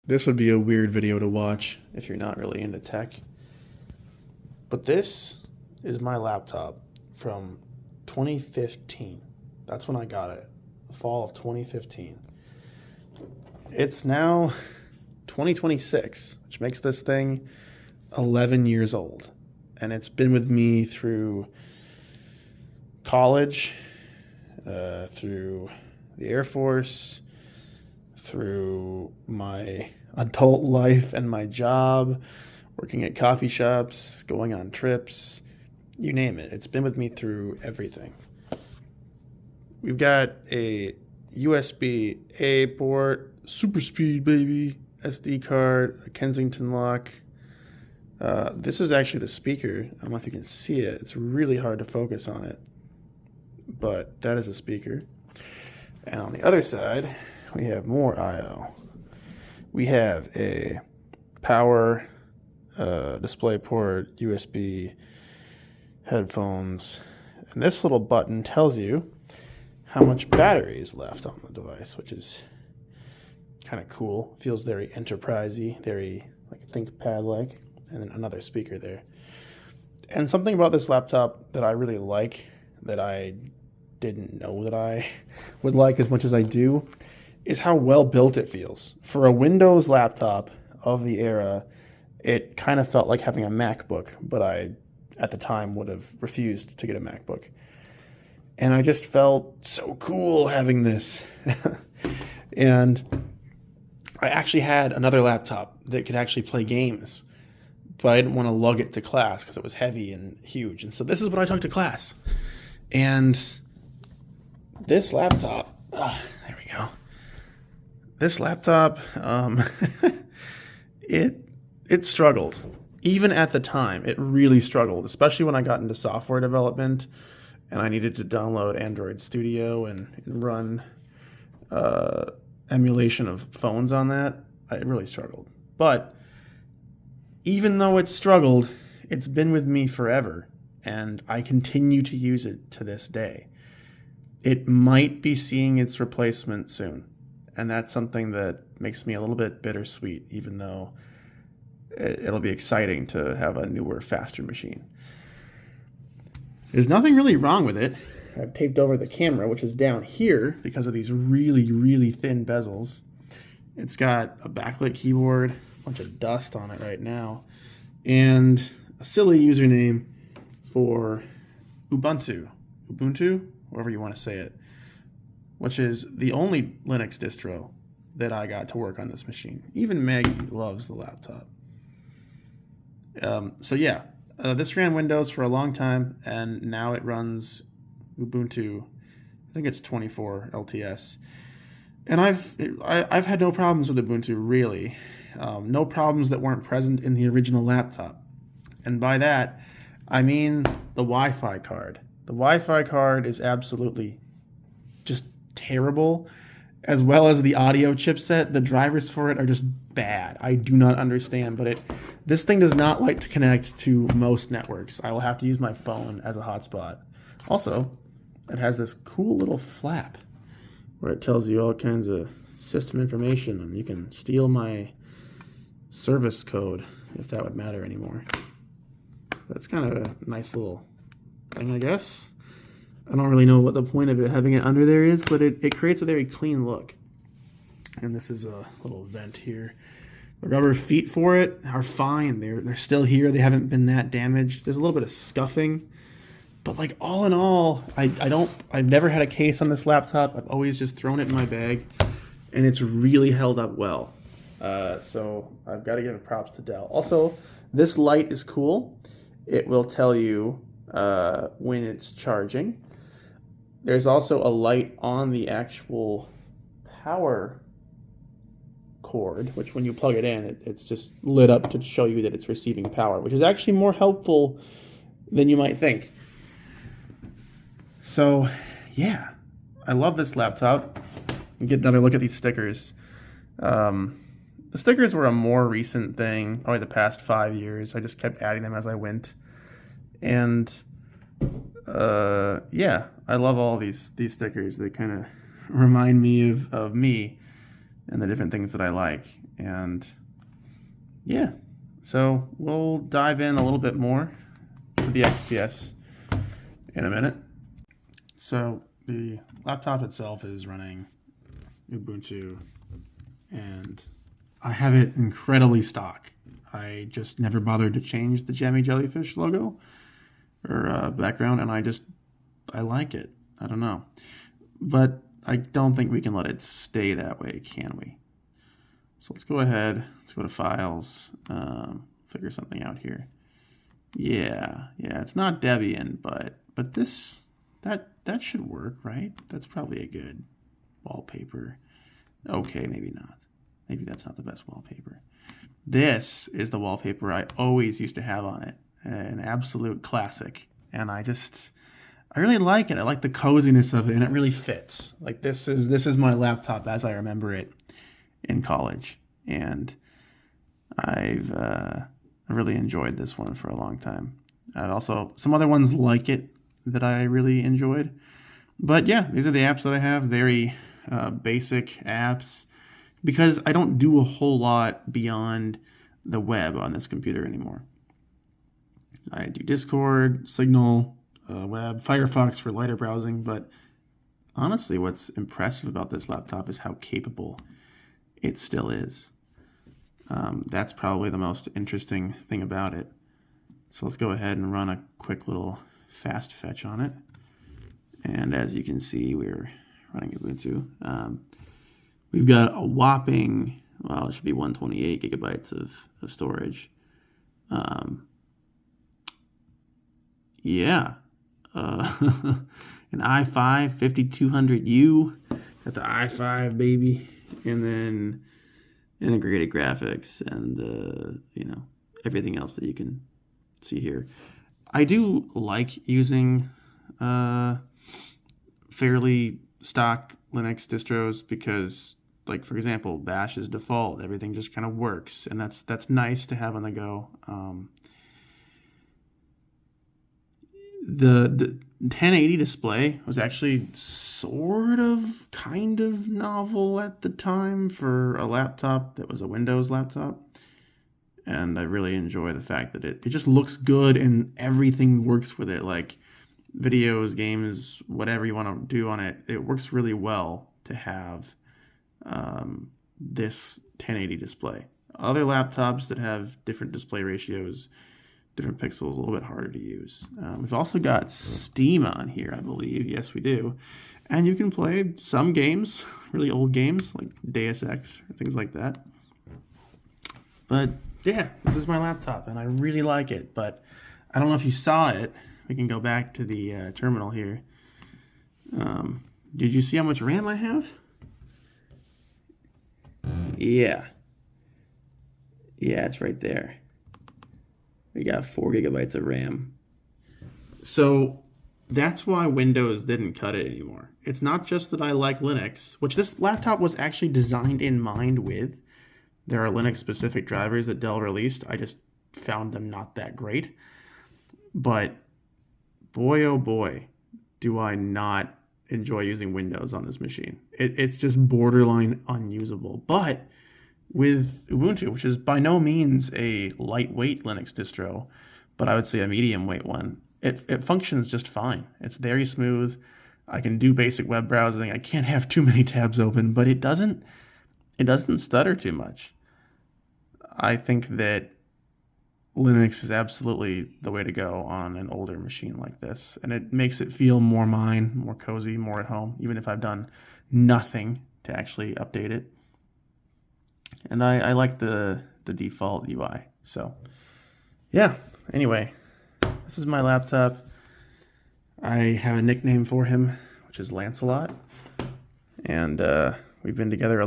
This would be a weird video to watch if you're not really into tech. But this is my laptop from 2015. That's when I got it, the fall of 2015. It's now 2026, which makes this thing 11 years old. And it's been with me through college, through the Air Force, through my adult life and my job, working at coffee shops, going on trips, you name it. It's been with me through everything. We've got a USB-A port, super speed, baby, SD card, a Kensington lock. This is actually the speaker. I don't know if you can see it. It's really hard to focus on it, but that is a speaker. And on the other side, we have more I/O. We have a power display port, USB, headphones, and this little button tells you how much battery is left on the device, which is kind of cool. Feels very enterprisey, very like ThinkPad-like, and then another speaker there. And something about this laptop that I really like, that I didn't know that I would like as much as I do, is how well built it feels. For a Windows laptop of the era, it kind of felt like having a MacBook, but I, at the time, would have refused to get a MacBook. And I just felt so cool having this. And I actually had another laptop that could actually play games, but I didn't want to lug it to class because it was heavy and huge. And so this is what I took to class. And this laptop, there we go. This laptop, it struggled. Even at the time, it really struggled, especially when I got into software development and I needed to download Android Studio and run emulation of phones on that. I really struggled. But even though it struggled, it's been with me forever, and I continue to use it to this day. It might be seeing its replacement soon. And that's something that makes me a little bit bittersweet, even though it'll be exciting to have a newer, faster machine. There's nothing really wrong with it. I've taped over the camera, which is down here because of these really, really thin bezels. It's got a backlit keyboard, a bunch of dust on it right now, and a silly username for Ubuntu, however you want to say it, which is the only Linux distro that I got to work on this machine. Even Maggie loves the laptop. So yeah, this ran Windows for a long time, and now it runs Ubuntu. I think it's 24 LTS. And I've had no problems with Ubuntu, really. No problems that weren't present in the original laptop. And by that, I mean the Wi-Fi card. The Wi-Fi card is absolutely just terrible, as well as the audio chipset. The drivers for it are just bad. I do not understand, but this thing does not like to connect to most networks. I will have to use my phone as a hotspot. Also, it has this cool little flap where it tells you all kinds of system information, and you can steal my service code if that would matter anymore. That's kind of a nice little thing, I guess. I don't really know what the point of it having it under there is, but it creates a very clean look. And this is a little vent here. The rubber feet for it are fine. They're still here. They haven't been that damaged. There's a little bit of scuffing, but like all in all, I've never had a case on this laptop. I've always just thrown it in my bag, and it's really held up well. So I've got to give props to Dell. Also, this light is cool. It will tell you when it's charging. There's also a light on the actual power cord, which when you plug it in, it's just lit up to show you that it's receiving power, which is actually more helpful than you might think. So, yeah, I love this laptop. Get another look at these stickers. The stickers were a more recent thing, probably the past 5 years. I just kept adding them as I went. And yeah, I love all these stickers. They kind of remind me of me and the different things that I like. And yeah, so we'll dive in a little bit more to the XPS in a minute. So the laptop itself is running Ubuntu, and I have it incredibly stock. I just never bothered to change the Jammy Jellyfish logo or background, and I like it. I don't know. But I don't think we can let it stay that way, can we? So let's go ahead. Let's go to Files. Figure something out here. Yeah, it's not Debian, but this that should work, right? That's probably a good wallpaper. Okay, maybe not. Maybe that's not the best wallpaper. This is the wallpaper I always used to have on it. An absolute classic. And I really like it. I like the coziness of it, and it really fits. Like this is my laptop as I remember it in college. And I've really enjoyed this one for a long time. I've also some other ones like it that I really enjoyed. But yeah, these are the apps that I have. Very basic apps, because I don't do a whole lot beyond the web on this computer anymore. I do Discord, Signal, web, Firefox for lighter browsing, but honestly, what's impressive about this laptop is how capable it still is. That's probably the most interesting thing about it. So let's go ahead and run a quick little fast fetch on it. And as you can see, we're running Ubuntu. We've got a whopping, well, it should be 128 gigabytes of storage. Yeah. An i5 5200U. Got the i5, baby. And then integrated graphics and, everything else that you can see here. I do like using fairly stock Linux distros because, like, for example, Bash is default. Everything just kind of works, and that's nice to have on the go. The 1080 display was actually kind of novel at the time for a laptop that was a Windows laptop. And I really enjoy the fact that it just looks good and everything works with it. Like videos, games, whatever you want to do on it, it works really well to have this 1080 display. Other laptops that have different display ratios, different pixels, a little bit harder to use. We've also got Steam on here, I believe. Yes, we do. And you can play some games, really old games like Deus Ex or things like that. But yeah, this is my laptop, and I really like it. But I don't know if you saw it. We can go back to the terminal here. Did you see how much RAM I have? Yeah, it's right there. We got 4 gigabytes of RAM. So that's why Windows didn't cut it anymore. It's not just that I like Linux, which this laptop was actually designed in mind with. There are Linux-specific drivers that Dell released. I just found them not that great. But boy, oh boy, do I not enjoy using Windows on this machine. It's just borderline unusable. But with Ubuntu, which is by no means a lightweight Linux distro, but I would say a medium weight one, it functions just fine. It's very smooth. I can do basic web browsing. I can't have too many tabs open, but it doesn't stutter too much. I think that Linux is absolutely the way to go on an older machine like this, and it makes it feel more mine, more cozy, more at home, even if I've done nothing to actually update it. And I like the default UI. So yeah, anyway, this is my laptop. I have a nickname for him, which is LANCELOT, and we've been together a long